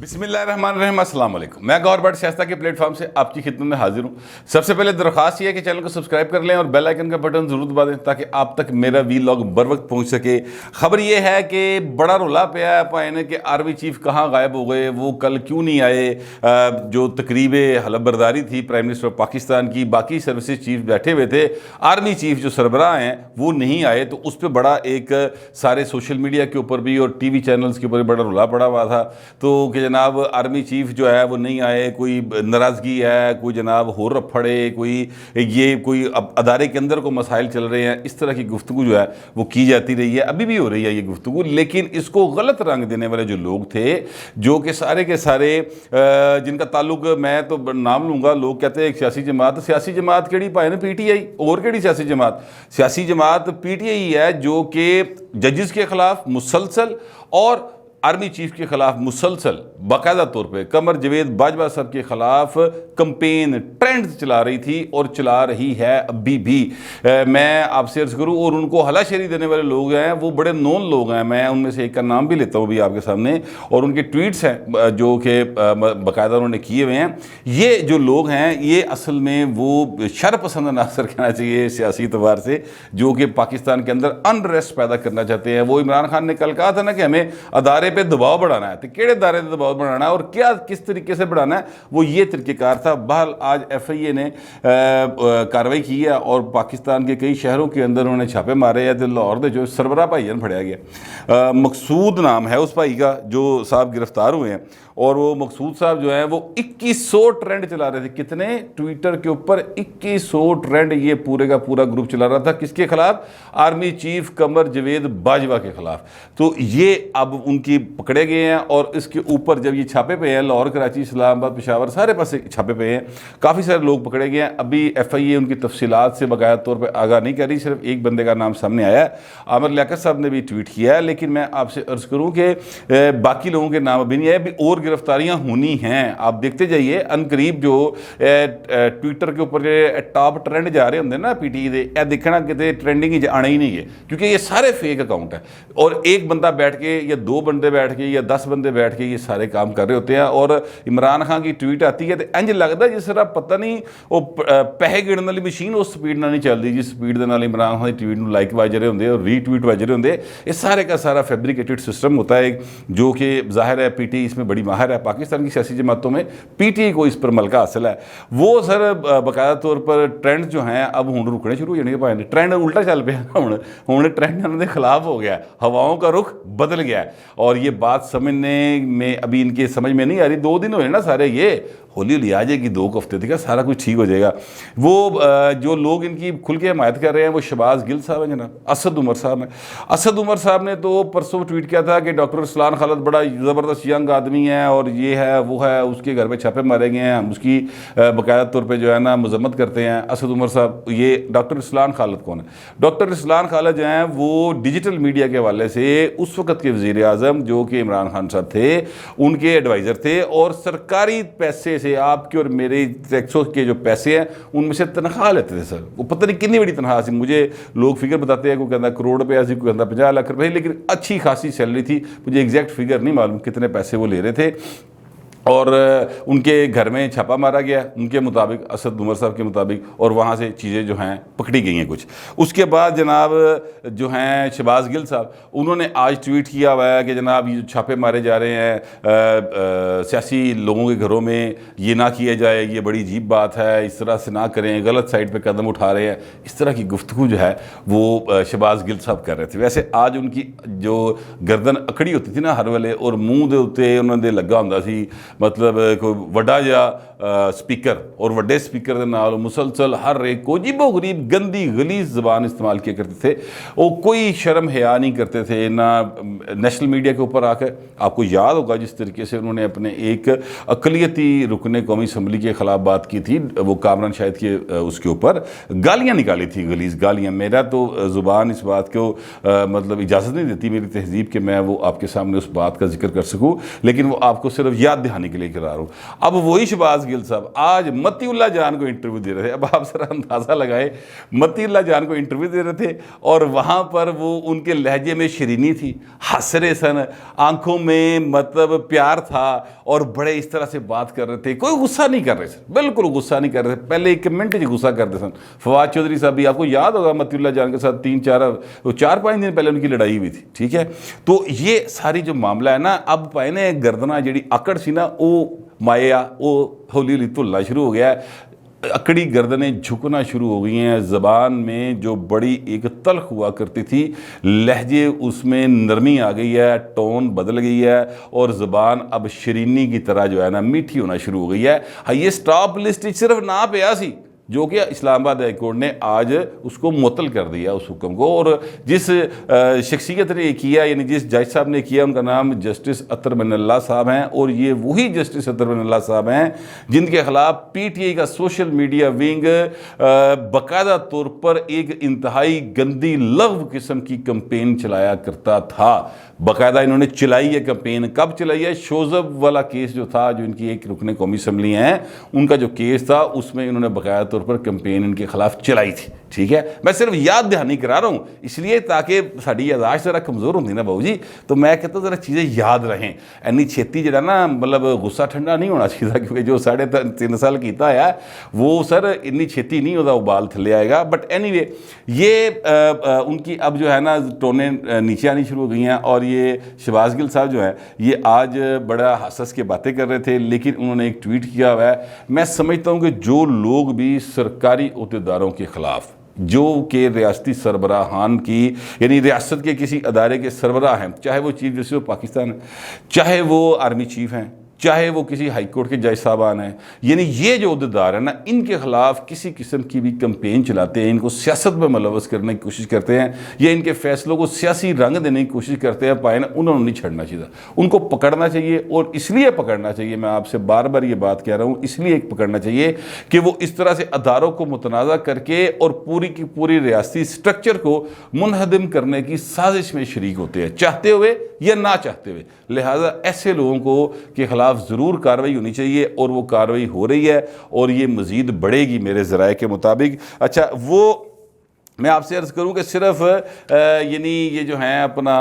بسم اللہ الرحمن الرحیم، السلام علیکم۔ میں گور بٹ شائستہ کے پلیٹ فارم سے آپ کی خدمت میں حاضر ہوں۔ سب سے پہلے درخواست یہ ہے کہ چینل کو سبسکرائب کر لیں اور بیل آئیکن کا بٹن ضرور دبا دیں تاکہ آپ تک میرا ویلاگ بر وقت پہنچ سکے۔ خبر یہ ہے کہ بڑا رولا پیا ہے پائنے کہ آرمی چیف کہاں غائب ہو گئے، وہ کل کیوں نہیں آئے۔ جو تقریب حلف برداری تھی پرائم منسٹر پاکستان کی، باقی سروسز چیف بیٹھے ہوئے تھے، آرمی چیف جو سربراہ ہیں وہ نہیں آئے، تو اس پہ بڑا ایک سارے سوشل میڈیا کے اوپر بھی اور ٹی وی چینلز کے اوپر بڑا رولا پڑا ہوا تھا، تو کہ جناب آرمی چیف جو ہے وہ نہیں آئے، کوئی ناراضگی ہے، کوئی جناب ہو رپھڑے، کوئی ادارے کے اندر کو مسائل چل رہے ہیں، اس طرح کی گفتگو جو ہے وہ کی جاتی رہی ہے، ابھی بھی ہو رہی ہے یہ گفتگو۔ لیکن اس کو غلط رنگ دینے والے جو لوگ تھے، جو کہ سارے کے سارے جن کا تعلق، میں تو نام لوں گا، لوگ کہتے ہیں ایک سیاسی جماعت کیڑی پائے نا، پی ٹی آئی، اور کیڑی سیاسی جماعت پی ٹی آئی ہے، جو کہ ججز کے خلاف مسلسل اور آرمی چیف کے خلاف مسلسل باقاعدہ طور پہ قمر جاوید باجوہ صاحب کے خلاف کمپین ٹرینڈ چلا رہی تھی اور چلا رہی ہے ابھی بھی۔ میں آپ سے عرض کروں، اور ان کو ہلا شیری دینے والے لوگ ہیں وہ بڑے نون لوگ ہیں، میں ان میں سے ایک کا نام بھی لیتا ہوں بھی آپ کے سامنے، اور ان کے ٹویٹس ہیں جو کہ باقاعدہ انہوں نے کیے ہوئے ہیں۔ یہ جو لوگ ہیں یہ اصل میں وہ شر پسند عناصر کہنا چاہیے سیاسی اعتبار سے، جو کہ پاکستان کے اندر انریسٹ پیدا کرنا چاہتے ہیں۔ وہ عمران خان نے کل کہا تھا نا کہ ہمیں ادارے پہ دباؤ بڑھانا ہے، تو کیڑے ادارے پہ دباؤ بڑھانا ہے اور کیا کس طریقے سے بڑھانا ہے، وہ یہ طریقہ کار تھا۔ بہرحال آج ایف آئی اے نے کارروائی کی ہے اور پاکستان کے کئی شہروں کے اندر انہوں نے چھاپے مارے ہیں، تو لاہور دے جو سربراہ بھائی نے پھڑیا گیا، مقصود نام ہے اس بھائی کا جو صاحب گرفتار ہوئے ہیں، اور وہ مقصود صاحب جو ہیں وہ 2100 ٹرینڈ چلا رہے تھے، کتنے ٹویٹر کے اوپر 2100 ٹرینڈ، یہ پورے کا پورا گروپ چلا رہا تھا، کس کے خلاف؟ آرمی چیف قمر جاوید باجوہ کے خلاف۔ تو یہ اب ان کی پکڑے گئے ہیں، اور اس کے اوپر جب یہ چھاپے پہ ہیں، لاہور، کراچی، اسلام آباد، پشاور، سارے پاسے چھاپے پہ ہیں، کافی سارے لوگ پکڑے گئے ہیں۔ ابھی ایف آئی اے ان کی تفصیلات سے باقاعدہ طور پہ آگاہ نہیں کر رہی، صرف ایک بندے کا نام سامنے آیا ہے، عامر لیاقت صاحب نے بھی ٹویٹ کیا ہے، لیکن میں آپ سے عرض کروں کہ باقی لوگوں کے نام ابھی نہیں آئے، ابھی اور گرفتاریاں ہونی ہیں۔ آپ دیکھتے جائیے ان قریب جو ٹویٹر کے اوپر ٹاپ ٹرینڈ جا رہے ہوندے نا پی ٹی دے، اے دیکھنا کتے ٹرینڈنگ ہی آنا ہی نہیں ہے، کیونکہ یہ سارے فیک اکاؤنٹ ہیں، اور ایک بندہ بیٹھ کے یا دو بندے بیٹھ کے یا 10 بندے بیٹھ کے یہ سارے کام کر رہے ہوتے ہیں۔ اور عمران خان کی ٹویٹ آتی ہے تو انج لگتا ہے جس طرح پتہ نہیں وہ پیسے گننے والی مشین اس سپیڈ نہ نہیں چلتی جس سپیڈ دے نال عمران خان کی ٹویٹ نو لائک وج رہے ہوندے اور ری ٹویٹ وج رہے ہوندے۔ یہ سارے کا سارا فیبریکیٹڈ سسٹم ہوتا ہے، جو کہ ظاہر ہے پی ٹی اس میں بڑی ماہر ہے، پاکستان کی سیاسی جماعتوں میں پی ٹی کو اس پر ملکہ حاصل ہے۔ وہ سر باقاعدہ طور پر ٹرینڈ جو ہیں اب ہوں رکنے شروع ہو جانے کے پائے، ٹرینڈ الٹا چل پیا، ہوں ٹرینڈ انہوں نے خلاف ہو گیا، ہواؤں کا رخ بدل گیا ہے، اور یہ بات سمجھنے میں ابھی ان کے سمجھ میں نہیں آ رہی۔ 2 دن ہوئے نا سارے، یہ ہولی ہولی آ جائے گی، 2 ہفتے تک سارا کچھ ٹھیک ہو جائے گا۔ وہ جو لوگ ان کی کھل کے حمایت کر رہے ہیں وہ شہباز گل صاحب ہیں، جناب اسد عمر صاحب ہیں۔ اسد عمر صاحب نے تو پرسوں ٹویٹ کیا تھا کہ ڈاکٹر رسلان خالد بڑا زبردست ینگ آدمی ہے، اور یہ ہے وہ ہے، اس کے گھر پہ چھاپے مارے گئے ہیں، ہم اس کی باقاعدہ طور پہ جو ہے نا مذمت کرتے ہیں۔ اسد عمر صاحب، یہ ڈاکٹر رسلان خالد کون ہے؟ ڈاکٹر رسلان خالد جو ہیں وہ ڈیجیٹل میڈیا کے حوالے سے اس وقت کے وزیر اعظم جو کہ عمران خان صاحب تھے ان کے ایڈوائزر تھے، اور سرکاری پیسے سے آپ کے اور میرے ٹیکسوں کے جو پیسے ہیں ان میں سے تنخواہ لیتے تھے سر۔ وہ پتہ نہیں کتنی بڑی تنخواہ سی، مجھے لوگ فگر بتاتے ہیں، کوئی کہتا ہے کروڑ روپیہ سی، کوئی کہتا ہے 50 لاکھ روپے، لیکن اچھی خاصی سیلری تھی، مجھے ایگزیکٹ فگر نہیں معلوم کتنے پیسے وہ لے رہے تھے۔ اور ان کے گھر میں چھاپا مارا گیا ان کے مطابق، اسد عمر صاحب کے مطابق، اور وہاں سے چیزیں جو ہیں پکڑی گئی ہیں کچھ۔ اس کے بعد جناب جو ہیں شہباز گل صاحب، انہوں نے آج ٹویٹ کیا ہوا ہے کہ جناب یہ جو چھاپے مارے جا رہے ہیں سیاسی لوگوں کے گھروں میں، یہ نہ کیا جائے، یہ بڑی عجیب بات ہے، اس طرح سے نہ کریں، غلط سائٹ پہ قدم اٹھا رہے ہیں، اس طرح کی گفتگو جو ہے وہ شہباز گل صاحب کر رہے تھے۔ ویسے آج ان کی جو گردن اکڑی ہوتی تھی نا ہر ویلے، اور منہ دے اوتے انہوں نے لگا ہوندا سی، مطلب کوئی وڈا جا سپیکر، اور وڈے سپیکر دے نال مسلسل ہر ایک کو عجیب و غریب گندی غلیظ زبان استعمال کیا کرتے تھے، وہ کوئی شرم حیا نہیں کرتے تھے نہ نیشنل میڈیا کے اوپر آ کر۔ آپ کو یاد ہوگا جس طریقے سے انہوں نے اپنے ایک اقلیتی رکن قومی اسمبلی کے خلاف بات کی تھی، وہ کامران شاہد کے اس کے اوپر گالیاں نکالی تھی، غلیظ گالیاں۔ میرا تو زبان اس بات کو مطلب اجازت نہیں دیتی، میری تہذیب کہ میں وہ آپ کے سامنے اس بات کا ذکر کر سکوں، لیکن وہ آپ کو صرف یاد دہانی دہانی کے لیے کرا رہا ہوں. اب وہی شہباز گل صاحب آج متی اللہ جان کو انٹرویو دے رہے تھے. اب آپ ذرا اندازہ لگائے, متی اللہ جان کو انٹرویو دے رہے تھے اور وہاں پر وہ ان کے لہجے میں شیرینی تھی, ہنس رہے سن, آنکھوں میں مطلب پیار تھا اور بڑے اس طرح سے بات کر رہے تھے, کوئی غصہ نہیں کر رہے سن, بالکل غصہ نہیں کر رہے تھے. پہلے ایک منٹ ہی غصہ کرتے سن. فواد چودھری صاحب بھی آپ کو یاد ہوگا متی اللہ جان کے ساتھ 4-5 دن پہلے ان کی لڑائی ہوئی تھی, ٹھیک ہے. تو یہ ساری جو معاملہ ہے نا, اب پائے نے گردنا جڑی اکڑ سی نا وہ مایا وہ ہولی ہولی دھلنا شروع ہو گیا ہے. اکڑی گردنیں جھکنا شروع ہو گئی ہیں. زبان میں جو بڑی ایک تلخ ہوا کرتی تھی, لہجے اس میں نرمی آ گئی ہے, ٹون بدل گئی ہے اور زبان اب شیرینی کی طرح جو ہے نا میٹھی ہونا شروع ہو گئی ہے. یہ سٹاپ لسٹ صرف نہ پیا سی جو کہ اسلام آباد ہائی کورٹ نے آج اس کو معطل کر دیا اس حکم کو. اور جس شخصیت نے کیا, یعنی جس جج صاحب نے کیا, ان کا نام جسٹس اطہر من اللہ صاحب ہیں. اور یہ وہی جسٹس اطہر من اللہ صاحب ہیں جن کے خلاف پی ٹی آئی کا سوشل میڈیا ونگ باقاعدہ طور پر ایک انتہائی گندی لغو قسم کی کمپین چلایا کرتا تھا. باقاعدہ انہوں نے چلائی ہے کمپین. کب چلائی ہے؟ شوزب والا کیس جو تھا, جو ان کی ایک رکن قومی اسمبلی ہیں, ان کا جو کیس تھا اس میں انہوں نے باقاعدہ طور پر کمپین ان کے خلاف چلائی تھی, ٹھیک ہے. میں صرف یاد دہانی کرا رہا ہوں اس لیے تاکہ ساری یاداشت ذرا کمزور ہوتی نا بہو جی, تو میں کہتا ہوں ذرا چیزیں یاد رہیں. اینی چھیتی جڑا نا مطلب غصہ ٹھنڈا نہیں ہونا چاہیے, کیونکہ جو 3.5 سال کیتا ہے وہ سر انی چھیتی نہیں ہوتا ابال تھلے آئے گا. بٹ اینی وے یہ ان کی اب جو ہے نا ٹونیں نیچے آنی شروع ہو گئی ہیں. اور یہ شہباز گل صاحب جو ہیں یہ آج بڑا حساس کے باتیں کر رہے تھے, لیکن انہوں نے ایک ٹویٹ کیا ہوا ہے. میں سمجھتا ہوں کہ جو لوگ بھی سرکاری عہدیداروں کے خلاف, جو کہ ریاستی سربراہان کی یعنی ریاست کے کسی ادارے کے سربراہ ہیں, چاہے وہ چیف جسٹس آف پاکستان ہیں, چاہے وہ آرمی چیف ہیں, چاہے وہ کسی ہائی کورٹ کے جج صاحبان ہیں, یعنی یہ جو عہدیدار ہیں نا, ان کے خلاف کسی قسم کی بھی کمپین چلاتے ہیں, ان کو سیاست میں ملوث کرنے کی کوشش کرتے ہیں, یا ان کے فیصلوں کو سیاسی رنگ دینے کی کوشش کرتے ہیں, پائے نا انہوں نے نہیں چھڑنا چاہیے. ان کو پکڑنا چاہیے. اور اس لیے پکڑنا چاہیے, میں آپ سے بار بار یہ بات کہہ رہا ہوں, اس لیے پکڑنا چاہیے کہ وہ اس طرح سے اداروں کو متنازع کر کے اور پوری کی پوری ریاستی سٹرکچر کو منہدم کرنے کی سازش میں شریک ہوتے ہیں, چاہتے ہوئے یا نہ چاہتے ہوئے. لہٰذا ایسے لوگوں کو کے خلاف ضرور کارروائی ہونی چاہیے, اور وہ کارروائی ہو رہی ہے اور یہ مزید بڑھے گی میرے ذرائع کے مطابق. اچھا, وہ میں آپ سے عرض کروں کہ صرف یعنی یہ جو ہیں اپنا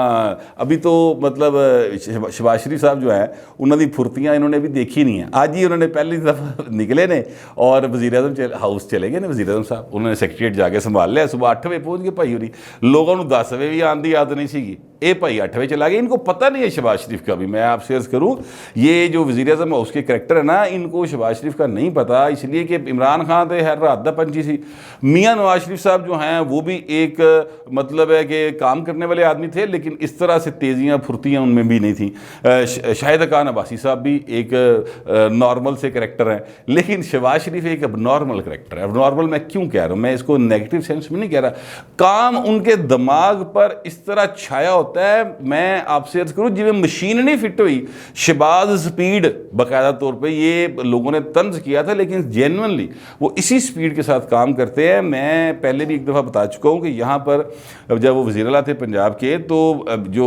ابھی تو مطلب شہباز شریف صاحب جو ہیں انہوں نے پھرتیاں انہوں نے بھی دیکھی نہیں ہیں. آج ہی انہوں نے پہلی دفعہ نکلے نے اور وزیر اعظم ہاؤس چلے گئے نا وزیر اعظم صاحب, انہوں نے سیکریٹریٹ جا کے سنبھال لیا. صبح 8 بجے پہنچ گئے بھائی ہوری, لوگوں نے 10 بجے بھی آن دی یاد نہیں سی گی, اے بھائی 8 بجے چلا گیا. ان کو پتہ نہیں ہے شہباز شریف کا بھی. میں آپ سے عرض کروں یہ جو وزیر اعظم ہاؤس کے کریکٹر ہے نا, ان کو شہباز شریف کا نہیں پتہ, اس لیے کہ عمران خان تھے ہر رات دا پنچی سی. میاں نواز شریف صاحب جو ہیں وہ بھی ایک مطلب ہے کہ کام کرنے والے آدمی تھے, لیکن اس طرح سے تیزیاں پھرتیاں ان میں بھی نہیں تھیں. شاہد خان عباسی صاحب بھی ایک نارمل سے کریکٹر ہیں, لیکن شہباز شریف ایک اب نارمل کریکٹر ہے. اب نارمل میں کیوں کہہ رہا ہوں, میں اس کو نیگیٹو سینس میں نہیں کہہ رہا, کام ان کے دماغ پر اس طرح چھایا ہوتا ہے. میں آپ سے عرض کروں جی میں مشین نہیں فٹ ہوئی, شہباز سپیڈ باقاعدہ طور پہ یہ لوگوں نے طنز کیا تھا, لیکن جینونلی وہ اسی سپیڈ کے ساتھ کام کرتے ہیں. میں پہلے بھی ایک دفعہ بتا چکا ہوں کہ یہاں پر جب وہ وزیر اعلیٰ تھے پنجاب کے, تو جو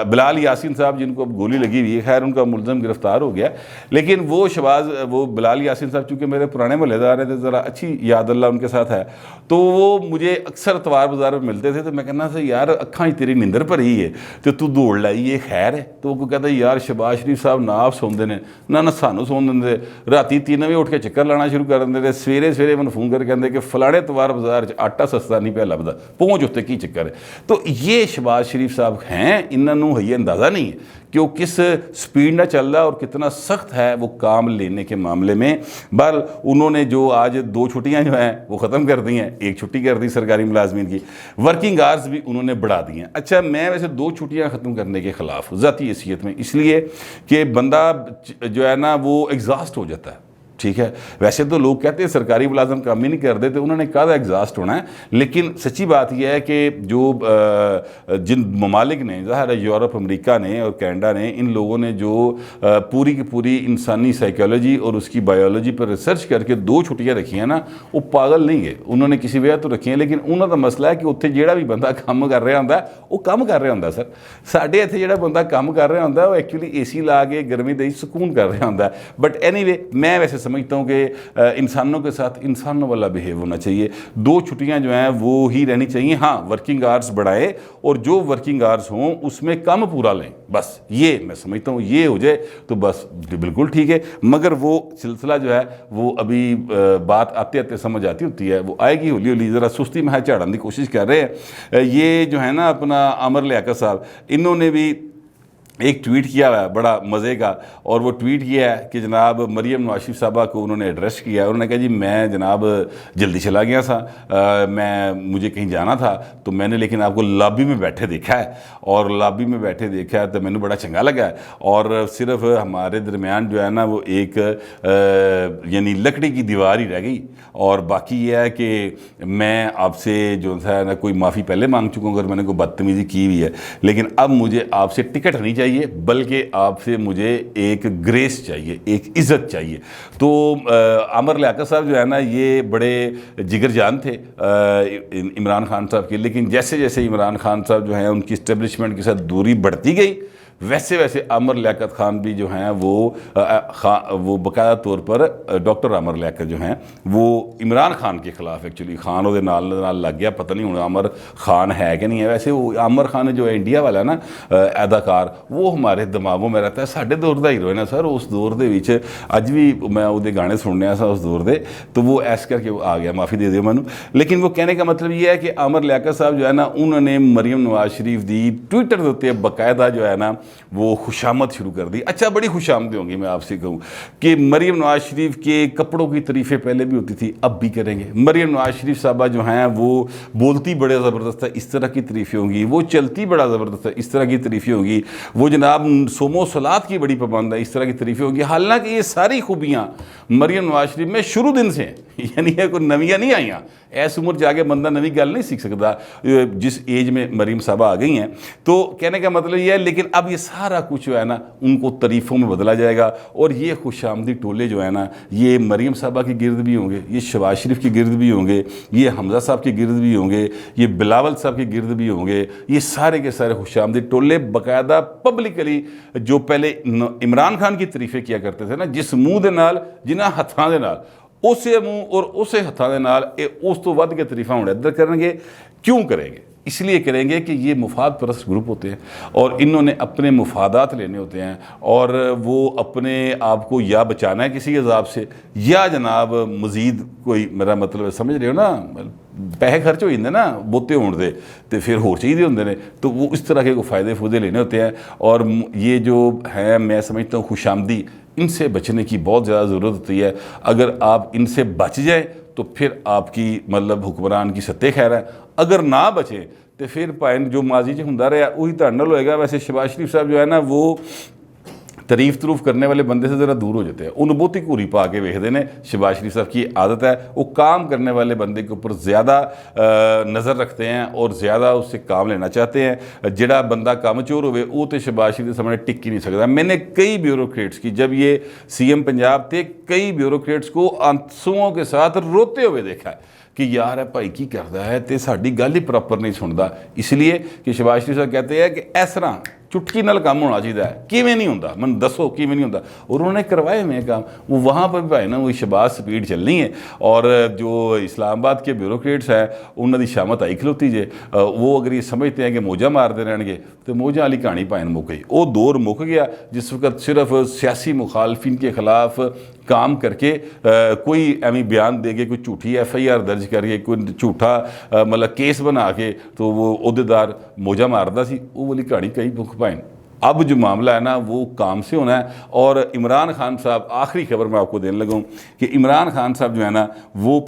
بلال یاسین صاحب جن کو اب گولی لگی ہوئی ہے, خیر ان کا ملزم گرفتار ہو گیا, لیکن وہ بلال یاسین صاحب چونکہ میرے پرانے محلے دار ہیں, ذرا اچھی یاد اللہ ان کے ساتھ ہے, تو وہ مجھے اکثر اتوار بازار میں ملتے تھے. تو میں کہنا تھا یار اکھاں ہی تیری نیندر پر ہی ہے تو دوڑ لائی, یہ خیر ہے. تو وہ کہتا ہے یار شہباز شریف صاحب نہ آپ سوندے نے نہ سانو سون دیں, راتی 3 بجے اٹھ کے چکر لانا شروع کر دیں تھے. سویرے من فون کر کہتے کہ فلانے اتوار بازار آٹا سستا نہیں پہ لبدا, پہنچ اتنے کی چکر ہے. تو یہ شہباز شریف صاحب ہیں, انہوں نے یہ اندازہ نہیں ہے کہ وہ کس سپیڈ نہ چل رہا اور کتنا سخت ہے وہ کام لینے کے معاملے میں. بہر انہوں نے جو آج 2 چھٹیاں جو ہیں وہ ختم کر دی ہیں, 1 چھٹی کر دی سرکاری ملازمین کی, ورکنگ آورز بھی انہوں نے بڑھا دی ہیں. اچھا, میں ویسے 2 چھٹیاں ختم کرنے کے خلاف ذاتی حیثیت میں, اس لیے کہ بندہ جو ہے نا وہ ایگزاسٹ ہو جاتا ہے, ٹھیک ہے. ویسے تو لوگ کہتے ہیں سرکاری ملازم کام ہی نہیں کرتے تو انہوں نے کہا ایگزاسٹ ہونا ہے, لیکن سچی بات یہ ہے کہ جو جن ممالک نے, ظاہر ہے یورپ, امریکہ نے اور کینیڈا نے, ان لوگوں نے جو پوری کی پوری انسانی سائیکالوجی اور اس کی بایولوجی پر ریسرچ کر کے 2 چھٹیاں رکھی ہیں نا, وہ پاگل نہیں گئے. انہوں نے کسی وجہ تو رکھی ہیں, لیکن انہوں کا مسئلہ ہے کہ اتنے جہاں بھی بندہ کام کر رہا ہوتا ہے وہ کام کر رہا ہوتا ہے. سر ساڈے اتنے جہاں بندہ کام کر رہا ہوتا ہے وہ ایکچولی اے سی لا کے گرمی دے سکون کر رہا ہوتا ہے. بٹ اینی وے میں ویسے سمجھتا ہوں کہ انسانوں کے ساتھ انسانوں والا بیہیو ہونا چاہیے. 2 چھٹیاں جو ہیں وہ ہی رہنی چاہیے. ہاں ورکنگ آورس بڑھائے اور جو ورکنگ آورس ہوں اس میں کم پورا لیں, بس یہ میں سمجھتا ہوں یہ ہو جائے تو بس بالکل ٹھیک ہے. مگر وہ سلسلہ جو ہے وہ ابھی بات آتے آتے سمجھ آتی ہوتی ہے, وہ آئے گی ہولی ہولی. ذرا سستی میں جھاڑنے کی کوشش کر رہے ہیں. یہ جو ہے نا اپنا عامر لیاقت صاحب, انہوں نے بھی ایک ٹویٹ کیا ہوا ہے بڑا مزے کا, اور وہ ٹویٹ کیا ہے کہ جناب مریم نواز شریف صاحبہ کو انہوں نے ایڈریس کیا. انہوں نے کہا جی میں جناب جلدی چلا گیا تھا, مجھے کہیں جانا تھا تو میں نے لیکن آپ کو لابی میں بیٹھے دیکھا ہے, اور لابی میں بیٹھے دیکھا ہے تو میں نے بڑا چنگا لگا ہے. اور صرف ہمارے درمیان جو ہے نا وہ ایک یعنی لکڑی کی دیوار ہی رہ گئی, اور باقی یہ ہے کہ میں آپ سے جو ہے نا کوئی معافی پہلے مانگ چکا ہوں اگر میں نے کوئی بدتمیزی کی ہوئی ہے, لیکن اب مجھے آپ سے ٹکٹ نہیں چاہیے بلکہ آپ سے مجھے ایک گریس چاہیے, ایک عزت چاہیے. تو عامر لیاقت صاحب جو ہے نا یہ بڑے جگر جان تھے عمران خان صاحب کے, لیکن جیسے جیسے عمران خان صاحب جو ہیں ان کی اسٹیبلشمنٹ کے ساتھ دوری بڑھتی گئی ویسے ویسے عامر لیاقت خان بھی جو ہیں وہ باقاعدہ طور پر ڈاکٹر عامر لیاقت جو ہیں وہ عمران خان کے خلاف ایکچولی خان وہ نال لگ گیا, پتہ نہیں ہوں عامر خان ہے کہ نہیں ہے. ویسے وہ عامر خان جو ہے انڈیا والا نا اداکار, وہ ہمارے دماغوں میں رہتا ہے. ساڈے دور دا ہیرو ہے نا سر, اس دور دے وچ اج بھی میں وہ گانے سننے سا اس دور دے, تو وہ ایس کر کے آ گیا, معافی دے دیو مینوں. لیکن وہ کہنے کا مطلب یہ ہے کہ عامر لیاقت صاحب جو ہے نا انہوں نے مریم نواز شریف دی ٹویٹر دیتے باقاعدہ جو ہے نا وہ خوشامد شروع کر دی. اچھا بڑی خوشامدیں ہوں گی, میں آپ سے کہوں کہ مریم نواز شریف کے کپڑوں کی تعریفیں پہلے بھی ہوتی تھی اب بھی کریں گے. مریم نواز شریف صاحبہ جو ہیں وہ بولتی بڑے زبردست ہے, اس طرح کی تعریفیں ہوں گی. وہ چلتی بڑا زبردست ہے, اس طرح کی تعریفیں ہوں گی. وہ جناب صوم و صلات کی بڑی پابند ہے, اس طرح کی تعریفیں ہوں گی. حالانکہ یہ ساری خوبیاں مریم نواز شریف میں شروع دن سے ہیں, یعنی یہ کوئی نویاں نہیں آئیاں. ایس عمر جا کے بندہ نوی گل نہیں سیکھ سکتا جس ایج میں مریم صاحبہ آ گئی ہیں. تو کہنے کا مطلب یہ ہے, لیکن اب یہ سارا کچھ جو ہے نا ان کو تعریفوں میں بدلا جائے گا, اور یہ خوش آمدی ٹولے جو ہے نا یہ مریم صاحبہ کے گرد بھی ہوں گے, یہ شہباز شریف کے گرد بھی ہوں گے, یہ حمزہ صاحب کے گرد بھی ہوں گے, یہ بلاول صاحب کے گرد بھی ہوں گے. یہ سارے کے سارے خوش آمدی ٹولے باقاعدہ پبلکلی جو پہلے عمران خان کی تعریفیں کیا کرتے تھے نا, جس منہ دے نال جنہ ہتھاں دے نال اسے منہ اور اسے ہتھاں دے نال اس تو ود کے تعریفاں ہوں ادھر کریں گے. کیوں کریں گے؟ اس لیے کریں گے کہ یہ مفاد پرست گروپ ہوتے ہیں اور انہوں نے اپنے مفادات لینے ہوتے ہیں, اور وہ اپنے آپ کو یا بچانا ہے کسی عذاب سے یا جناب مزید کوئی, میرا مطلب سمجھ رہے ہو نا, پیسے خرچ ہو جاتے نا بوتے ہون دے تو پھر ہور چاہیے ہوندے نے, تو وہ اس طرح کے فائدے فودے لینے ہوتے ہیں. اور یہ جو ہے میں سمجھتا ہوں خوش آمدی, ان سے بچنے کی بہت زیادہ ضرورت ہوتی ہے. اگر آپ ان سے بچ جائیں تو پھر آپ کی مطلب حکمران کی ستہ خیر ہے, اگر نہ بچیں تو پھر پائن جو ماضی سے ہوندا رہا وہی تہاڈے نال ہوئے گا. ویسے شہباز شریف صاحب جو ہے نا وہ تعریف تروف کرنے والے بندے سے ذرا دور ہو جاتے ہیں, انہوں بہت ہی گھوری پا کے ویکھدے نے. شہباز شریف صاحب کی عادت ہے وہ کام کرنے والے بندے کے اوپر زیادہ نظر رکھتے ہیں اور زیادہ اس سے کام لینا چاہتے ہیں. جڑا بندہ کام چور ہوئے وہ تو شہباز شریف کے سامنے ٹک ہی نہیں سکتا. میں نے کئی بیوروکریٹس کی, جب یہ سی ایم پنجاب تھے, کئی بیوروکریٹس کو آنسوؤں کے ساتھ روتے ہوئے دیکھا ہے کہ یار ہے بھائی کی کرتا ہے تے ساڈی گل ہی پراپر نہیں سنتا. اس لیے کہ شہباز شریف صاحب کہتے ہیں کہ اس طرح چٹکی نال کام ہونا چاہیے ہے, کیویں نہیں ہوتا من دسو کیویں نہیں ہوتا. اور انہوں نے کروائے میں کام, وہ وہاں پر بھی بھائی نا وہی شہباز سپیڈ چلنی ہے. اور جو اسلام آباد کے بیوروکریٹس ہیں انہوں دی شامت آئی کھلوتی جے, وہ اگر یہ سمجھتے ہیں کہ موجہ مارتے رہن گے تو موجہ والی کہانی پائن مک گئی. وہ دور مک گیا جس وقت صرف سیاسی مخالفین کے خلاف کام کر کے کوئی ایویں بیان دے کے, کوئی جھوٹی ایف آئی آر درج کر کے, کوئی جھوٹا مطلب کیس بنا کے تو وہ عہدیدار موجہ ماردا سی. وہ والی کہانی کئی بک پائن. اب جو معاملہ ہے نا وہ کام سے ہونا ہے. اور عمران خان صاحب، آخری خبر میں آپ کو دینے لگا ہوں کہ عمران خان صاحب جو ہے نا وہ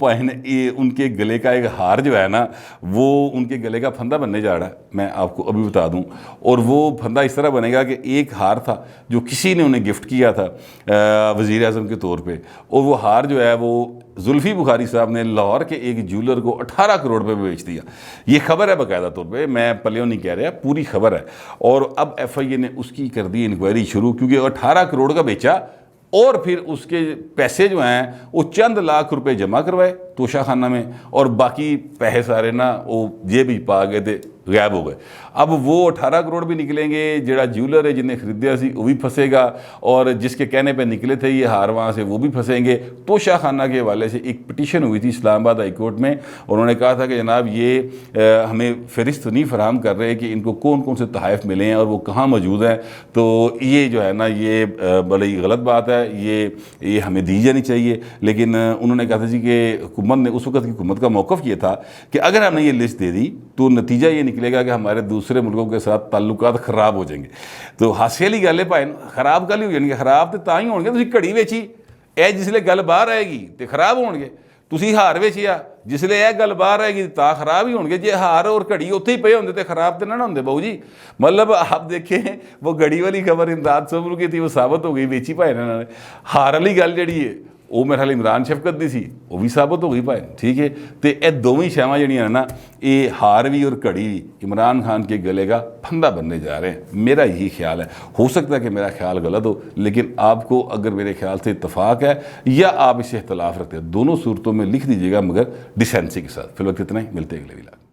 ان کے گلے کا ایک ہار جو ہے نا وہ ان کے گلے کا پھندا بننے جا رہا ہے. میں آپ کو ابھی بتا دوں. اور وہ پھندا اس طرح بنے گا کہ ایک ہار تھا جو کسی نے انہیں گفٹ کیا تھا وزیر اعظم کے طور پہ، اور وہ ہار جو ہے وہ زلفی بخاری صاحب نے لاہور کے ایک جیولر کو 18 کروڑ روپے میں بیچ دیا. یہ خبر ہے باقاعدہ طور پہ، میں پلیوں نہیں کہہ رہا، پوری خبر ہے. اور اب ایف آئی اے نے اس کی کر دی انکوائری شروع، کیونکہ 18 کروڑ کا بیچا اور پھر اس کے پیسے جو ہیں وہ چند لاکھ روپے جمع کروائے توشہ خانہ میں، اور باقی پیسے سارے نا وہ جیب ہی پا گئے تھے، غائب ہو گئے. اب وہ 18 کروڑ بھی نکلیں گے، جڑا جیولر ہے جنہیں خریدیا سی وہ بھی پھنسے گا، اور جس کے کہنے پہ نکلے تھے یہ ہار وہاں سے وہ بھی پھنسیں گے. توشہ خانہ کے حوالے سے ایک پٹیشن ہوئی تھی اسلام آباد ہائی کورٹ میں، انہوں نے کہا تھا کہ جناب یہ ہمیں فہرست نہیں فراہم کر رہے کہ ان کو کون کون سے تحائف ملے ہیں اور وہ کہاں موجود ہیں. تو یہ جو ہے نا یہ بڑی غلط بات ہے، یہ ہمیں دی جانی چاہیے. لیکن انہوں نے کہا تھا جی کہ حکومت نے، اس وقت کی حکومت کا موقف یہ تھا کہ اگر ہم نے یہ لسٹ دے دی تو نتیجہ یہ نکلے گا کہ ہمارے دوسرے ملکوں کے ساتھ تعلقات خراب ہو جائیں گے. تو ہاسے والی گل ہے بھائی، خراب گل ہی ہو جائیں گے. خراب تو تاں ہی ہون گے تسی گھڑی ویچی، اے جسلے گل باہر آئے گی تو خراب ہون گے. تسی ہار ویچیا جسلے اے گل باہر آئے گی تا خراب ہی ہون گے. جی ہار اور گھڑی اتھے ہی پے ہوندے تے خراب تو نہ ہوندے بہو جی. مطلب آپ دیکھیں وہ گھڑی والی خبر امداد صبر کی تھی، وہ ثابت ہو گئی ویچی پائے انہوں نے. ہار والی گل جڑی ہے وہ میرے خیال عمران شفقت دی سی، وہ بھی ثابت ہو گئی پائے. ٹھیک ہے، تو یہ دونوں شیواں جڑیاں نا یہ ہار بھی اور گھڑی بھی عمران خان کے گلے کا پھندا بننے جا رہے ہیں. میرا یہی خیال ہے، ہو سکتا ہے کہ میرا خیال غلط ہو، لیکن آپ کو اگر میرے خیال سے اتفاق ہے یا آپ اس سے اختلاف رکھتے ہیں، دونوں صورتوں میں لکھ دیجیے گا، مگر ڈیسینسی کے ساتھ. فی الوقت اتنا ہی، ملتے ہیں اگلے ویلاگ.